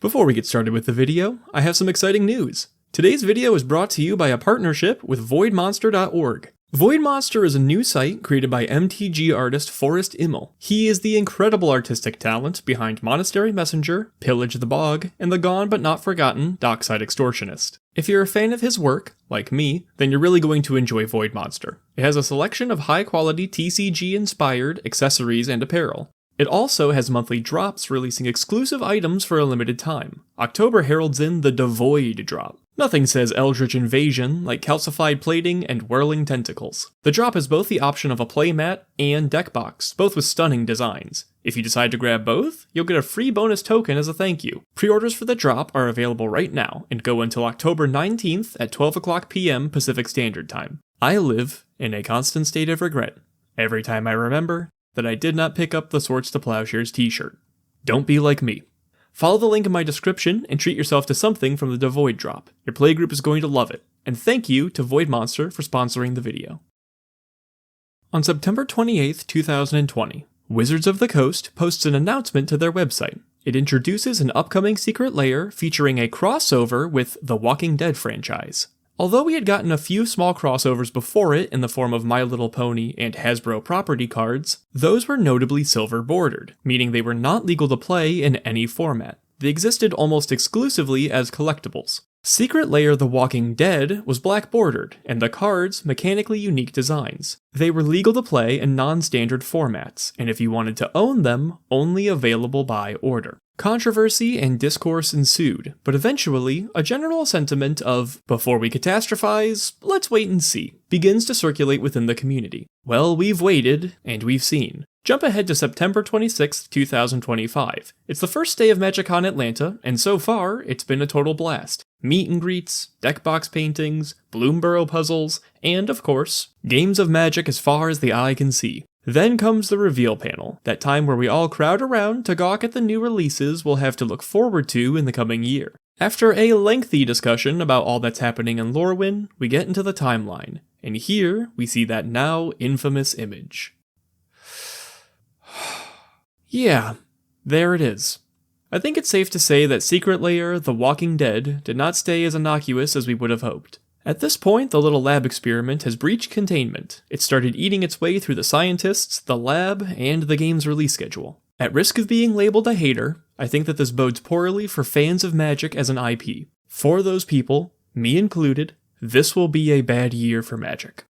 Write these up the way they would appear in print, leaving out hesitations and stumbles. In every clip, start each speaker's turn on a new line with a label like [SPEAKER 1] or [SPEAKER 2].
[SPEAKER 1] Before we get started with the video, I have some exciting news. Today's video is brought to you by a partnership with voidmonster.org. Void Monster is a new site created by MTG artist Forrest Immel. He is the incredible artistic talent behind Monastery Messenger, Pillage the Bog, and the gone but not forgotten Dockside Extortionist. If you're a fan of his work, like me, then you're really going to enjoy Void Monster. It has a selection of high-quality TCG-inspired accessories and apparel. It also has monthly drops releasing exclusive items for a limited time. October heralds in the Devoid drop. Nothing says Eldritch Invasion like calcified plating and whirling tentacles. The drop has both the option of a playmat and deck box, both with stunning designs. If you decide to grab both, you'll get a free bonus token as a thank you. Pre-orders for the drop are available right now and go until October 19th at 12 o'clock p.m. Pacific Standard Time. I live in a constant state of regret every time I remember that I did not pick up the Swords to Plowshares t-shirt. Don't be like me. Follow the link in my description and treat yourself to something from the Devoid drop. Your playgroup is going to love it. And thank you to Void Monster for sponsoring the video. On September 28th, 2020, Wizards of the Coast posts an announcement to their website. It introduces an upcoming secret lair featuring a crossover with the Walking Dead franchise. Although we had gotten a few small crossovers before it in the form of My Little Pony and Hasbro property cards, those were notably silver bordered, meaning they were not legal to play in any format. They existed almost exclusively as collectibles. Secret Lair The Walking Dead was black bordered, and the cards mechanically unique designs. They were legal to play in non-standard formats, and if you wanted to own them, only available by order. Controversy and discourse ensued, but eventually, a general sentiment of, before we catastrophize, let's wait and see, begins to circulate within the community. Well, we've waited, and we've seen. Jump ahead to September 26th, 2025. It's the first day of MagicCon Atlanta, and so far, it's been a total blast. Meet and greets, deck box paintings, Bloomborough puzzles, and of course, games of Magic as far as the eye can see. Then comes the reveal panel, that time where we all crowd around to gawk at the new releases we'll have to look forward to in the coming year. After a lengthy discussion about all that's happening in Lorwyn, we get into the timeline, and here we see that now infamous image. Yeah, there it is. I think it's safe to say that Secret Lair The Walking Dead did not stay as innocuous as we would have hoped. At this point, the little lab experiment has breached containment. It started eating its way through the scientists, the lab, and the game's release schedule. At risk of being labeled a hater, I think that this bodes poorly for fans of Magic as an IP. For those people, me included, this will be a bad year for Magic.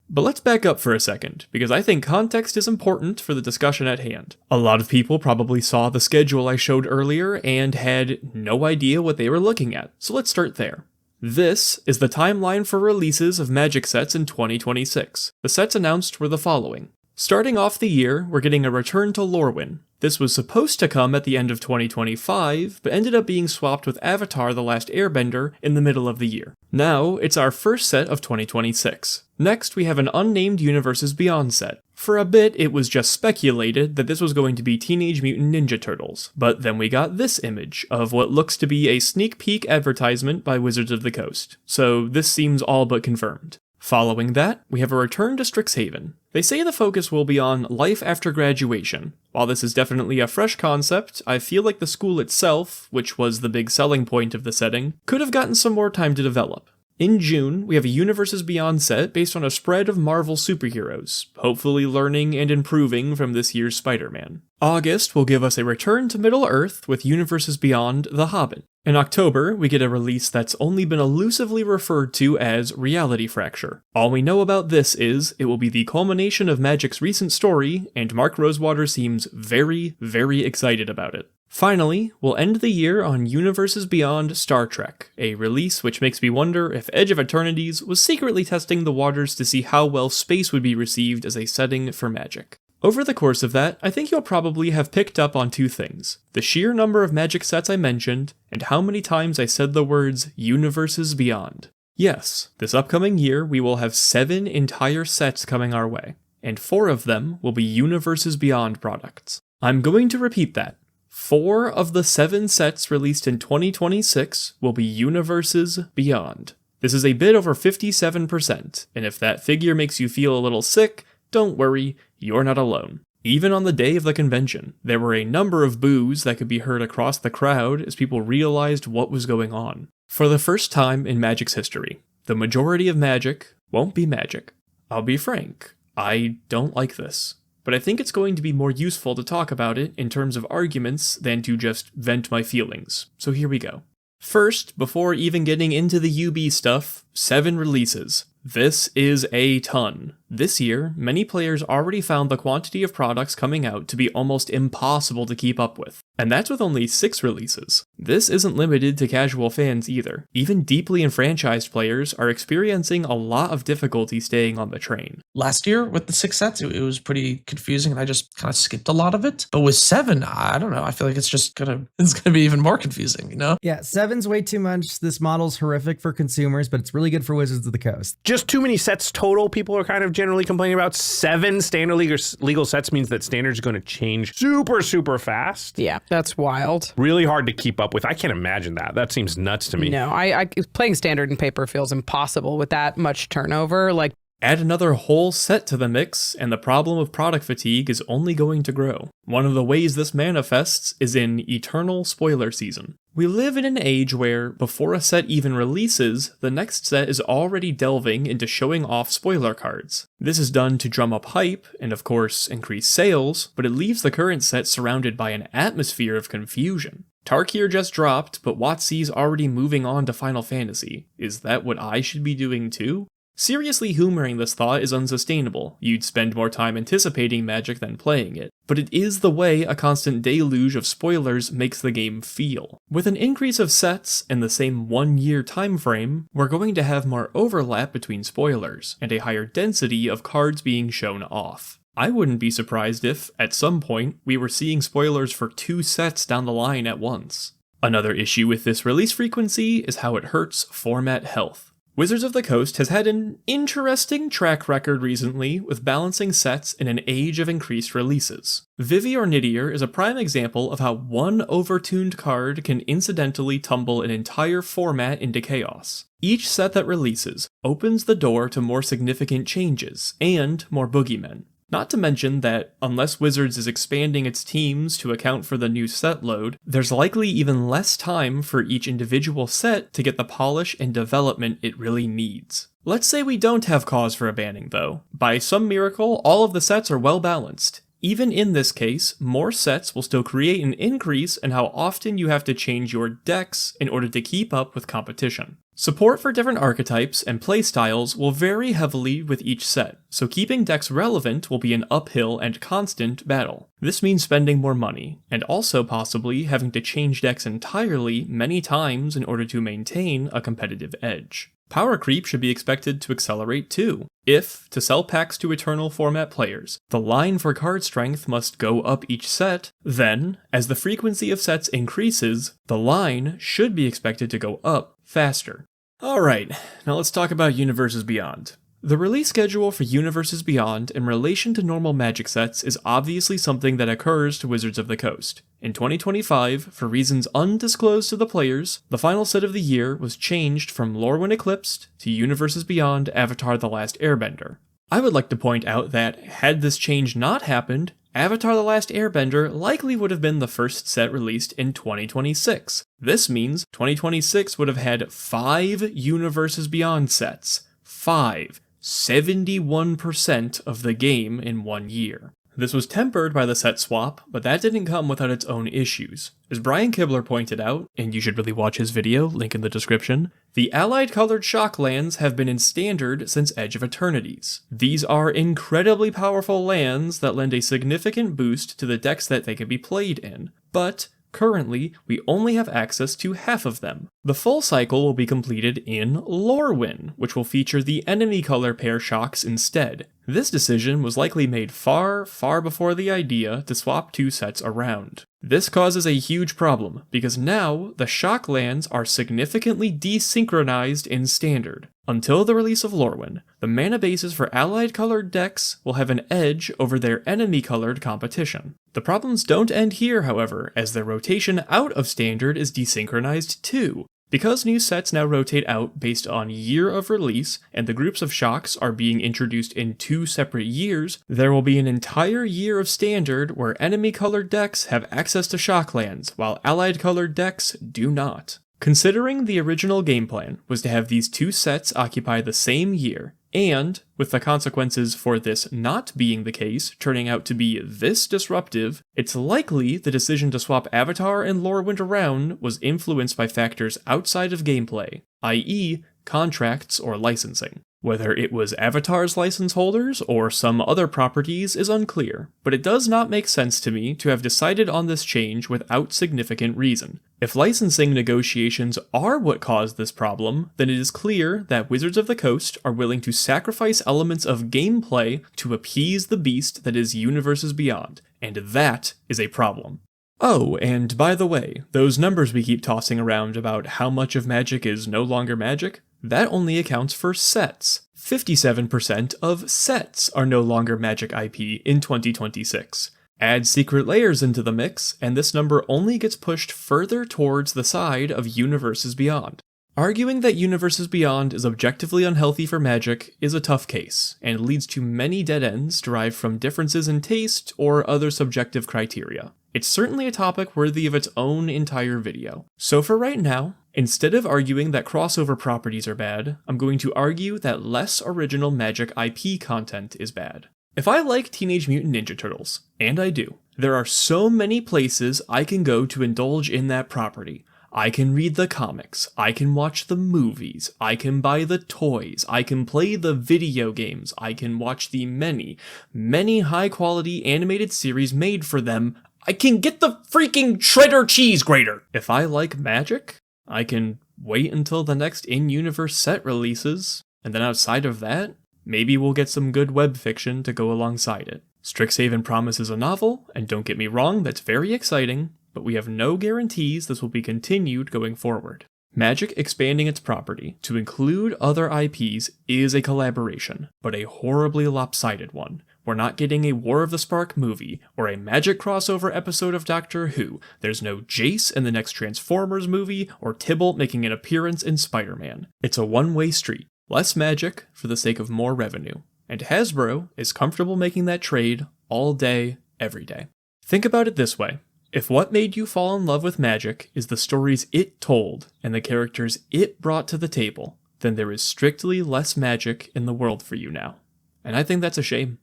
[SPEAKER 1] But let's back up for a second, because I think context is important for the discussion at hand. A lot of people probably saw the schedule I showed earlier and had no idea what they were looking at, so let's start there. This is the timeline for releases of Magic sets in 2026. The sets announced were the following. Starting off the year, we're getting a return to Lorwyn. This was supposed to come at the end of 2025, but ended up being swapped with Avatar: The Last Airbender in the middle of the year. Now, it's our first set of 2026. Next, we have an unnamed Universes Beyond set. For a bit, it was just speculated that this was going to be Teenage Mutant Ninja Turtles, but then we got this image of what looks to be a sneak peek advertisement by Wizards of the Coast, so this seems all but confirmed. Following that, we have a return to Strixhaven. They say the focus will be on life after graduation. While this is definitely a fresh concept, I feel like the school itself, which was the big selling point of the setting, could have gotten some more time to develop. In June, we have a Universes Beyond set based on a spread of Marvel superheroes, hopefully learning and improving from this year's Spider-Man. August will give us a return to Middle-earth with Universes Beyond The Hobbit. In October, we get a release that's only been elusively referred to as Reality Fracture. All we know about this is, it will be the culmination of Magic's recent story, and Mark Rosewater seems very, very excited about it. Finally, we'll end the year on Universes Beyond Star Trek, a release which makes me wonder if Edge of Eternities was secretly testing the waters to see how well space would be received as a setting for Magic. Over the course of that, I think you'll probably have picked up on two things: the sheer number of Magic sets I mentioned, and how many times I said the words Universes Beyond. Yes, this upcoming year we will have 7 entire sets coming our way, and 4 of them will be Universes Beyond products. I'm going to repeat that. 4 of the 7 sets released in 2026 will be Universes Beyond. This is a bit over 57%, and if that figure makes you feel a little sick, don't worry, you're not alone. Even on the day of the convention, there were a number of boos that could be heard across the crowd as people realized what was going on. For the first time in Magic's history, the majority of Magic won't be Magic. I'll be frank, I don't like this. But I think it's going to be more useful to talk about it in terms of arguments than to just vent my feelings. So here we go. First, before even getting into the UB stuff, 7 releases. This is a ton. This year, many players already found the quantity of products coming out to be almost impossible to keep up with. And that's with only 6 releases. This isn't limited to casual fans either. Even deeply enfranchised players are experiencing a lot of difficulty staying on the train.
[SPEAKER 2] Last year with the 6 sets, it was pretty confusing and I just kind of skipped a lot of it. But with 7, I don't know. I feel like it's gonna be even more confusing, you know?
[SPEAKER 3] Yeah, 7's way too much. This model's horrific for consumers, but it's really good for Wizards of the Coast.
[SPEAKER 4] Just too many sets total. People are kind of generally complaining about. 7 standard legal sets means that standard's going to change super fast.
[SPEAKER 5] Yeah, that's wild.
[SPEAKER 4] Really hard to keep up with. I can't imagine that. That seems nuts to me.
[SPEAKER 5] No, I playing standard and paper feels impossible with that much turnover. Like,
[SPEAKER 1] add another whole set to the mix, and the problem of product fatigue is only going to grow. One of the ways this manifests is in eternal spoiler season. We live in an age where, before a set even releases, the next set is already delving into showing off spoiler cards. This is done to drum up hype, and of course, increase sales, but it leaves the current set surrounded by an atmosphere of confusion. Tarkir just dropped, but WotC's already moving on to Final Fantasy. Is that what I should be doing too? Seriously humoring this thought is unsustainable. You'd spend more time anticipating Magic than playing it. But it is the way a constant deluge of spoilers makes the game feel. With an increase of sets in the same 1-year time frame, we're going to have more overlap between spoilers, and a higher density of cards being shown off. I wouldn't be surprised if, at some point, we were seeing spoilers for 2 sets down the line at once. Another issue with this release frequency is how it hurts format health. Wizards of the Coast has had an interesting track record recently with balancing sets in an age of increased releases. Vivi or Nidier is a prime example of how one overtuned card can incidentally tumble an entire format into chaos. Each set that releases opens the door to more significant changes and more boogeymen. Not to mention that, unless Wizards is expanding its teams to account for the new set load, there's likely even less time for each individual set to get the polish and development it really needs. Let's say we don't have cause for a banning though. By some miracle, all of the sets are well balanced. Even in this case, more sets will still create an increase in how often you have to change your decks in order to keep up with competition. Support for different archetypes and playstyles will vary heavily with each set, so keeping decks relevant will be an uphill and constant battle. This means spending more money, and also possibly having to change decks entirely many times in order to maintain a competitive edge. Power creep should be expected to accelerate too. If, to sell packs to Eternal format players, the line for card strength must go up each set, then, as the frequency of sets increases, the line should be expected to go up faster. Alright, now let's talk about Universes Beyond. The release schedule for Universes Beyond in relation to normal Magic sets is obviously something that occurs to Wizards of the Coast. In 2025, for reasons undisclosed to the players, the final set of the year was changed from Lorwyn Eclipsed to Universes Beyond Avatar: The Last Airbender. I would like to point out that, had this change not happened, Avatar: The Last Airbender likely would have been the first set released in 2026. This means 2026 would have had 5 Universes Beyond sets. 5. 71% of the game in 1 year. This was tempered by the set swap, but that didn't come without its own issues. As Brian Kibler pointed out, and you should really watch his video, link in the description, the allied colored shock lands have been in standard since Edge of Eternities. These are incredibly powerful lands that lend a significant boost to the decks that they can be played in, but currently, we only have access to half of them. The full cycle will be completed in Lorwyn, which will feature the enemy color pair shocks instead. This decision was likely made far before the idea to swap 2 sets around. This causes a huge problem, because now the shock lands are significantly desynchronized in Standard. Until the release of Lorwyn, the mana bases for allied colored decks will have an edge over their enemy colored competition. The problems don't end here, however, as their rotation out of Standard is desynchronized too. Because new sets now rotate out based on year of release, and the groups of shocks are being introduced in 2 separate years, there will be an entire year of Standard where enemy-colored decks have access to shock lands, while allied-colored decks do not. Considering the original game plan was to have these 2 sets occupy the same year, and, with the consequences for this not being the case turning out to be this disruptive, it's likely the decision to swap Avatar and Lorwyn around was influenced by factors outside of gameplay, i.e., contracts or licensing. Whether it was Avatar's license holders or some other properties is unclear, but it does not make sense to me to have decided on this change without significant reason. If licensing negotiations are what caused this problem, then it is clear that Wizards of the Coast are willing to sacrifice elements of gameplay to appease the beast that is Universes Beyond, and that is a problem. Oh, and by the way, those numbers we keep tossing around about how much of Magic is no longer Magic, that only accounts for sets. 57% of sets are no longer Magic IP in 2026. Add Secret Lairs into the mix, and this number only gets pushed further towards the side of Universes Beyond. Arguing that Universes Beyond is objectively unhealthy for Magic is a tough case, and leads to many dead ends derived from differences in taste or other subjective criteria. It's certainly a topic worthy of its own entire video. So for right now, instead of arguing that crossover properties are bad, I'm going to argue that less original Magic IP content is bad. If I like Teenage Mutant Ninja Turtles, and I do, there are so many places I can go to indulge in that property. I can read the comics, I can watch the movies, I can buy the toys, I can play the video games, I can watch the many, many high-quality animated series made for them. I can get the freaking Shredder cheese grater! If I like Magic, I can wait until the next in-universe set releases, and then outside of that, maybe we'll get some good web fiction to go alongside it. Strixhaven promises a novel, and don't get me wrong, that's very exciting, but we have no guarantees this will be continued going forward. Magic expanding its property to include other IPs is a collaboration, but a horribly lopsided one. We're not getting a War of the Spark movie, or a Magic crossover episode of Doctor Who. There's no Jace in the next Transformers movie, or Tybalt making an appearance in Spider-Man. It's a one-way street. Less Magic for the sake of more revenue. And Hasbro is comfortable making that trade all day, every day. Think about it this way. If what made you fall in love with Magic is the stories it told and the characters it brought to the table, then there is strictly less Magic in the world for you now. And I think that's a shame.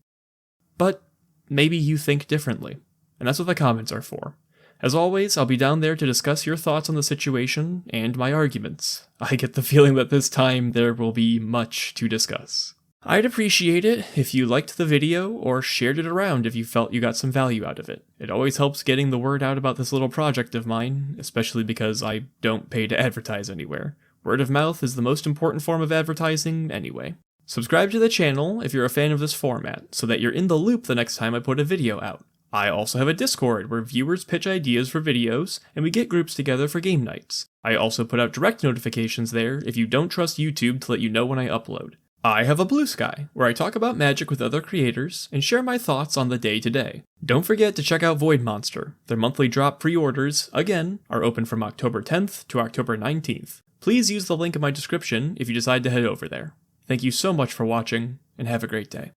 [SPEAKER 1] But maybe you think differently, and that's what the comments are for. As always, I'll be down there to discuss your thoughts on the situation and my arguments. I get the feeling that this time there will be much to discuss. I'd appreciate it if you liked the video or shared it around if you felt you got some value out of it. It always helps getting the word out about this little project of mine, especially because I don't pay to advertise anywhere. Word of mouth is the most important form of advertising anyway. Subscribe to the channel if you're a fan of this format, so that you're in the loop the next time I put a video out. I also have a Discord where viewers pitch ideas for videos, and we get groups together for game nights. I also put out direct notifications there if you don't trust YouTube to let you know when I upload. I have a Blue Sky, where I talk about Magic with other creators and share my thoughts on the day-to-day. Don't forget to check out Void Monster. Their monthly drop pre-orders, again, are open from October 10th to October 19th. Please use the link in my description if you decide to head over there. Thank you so much for watching, and have a great day.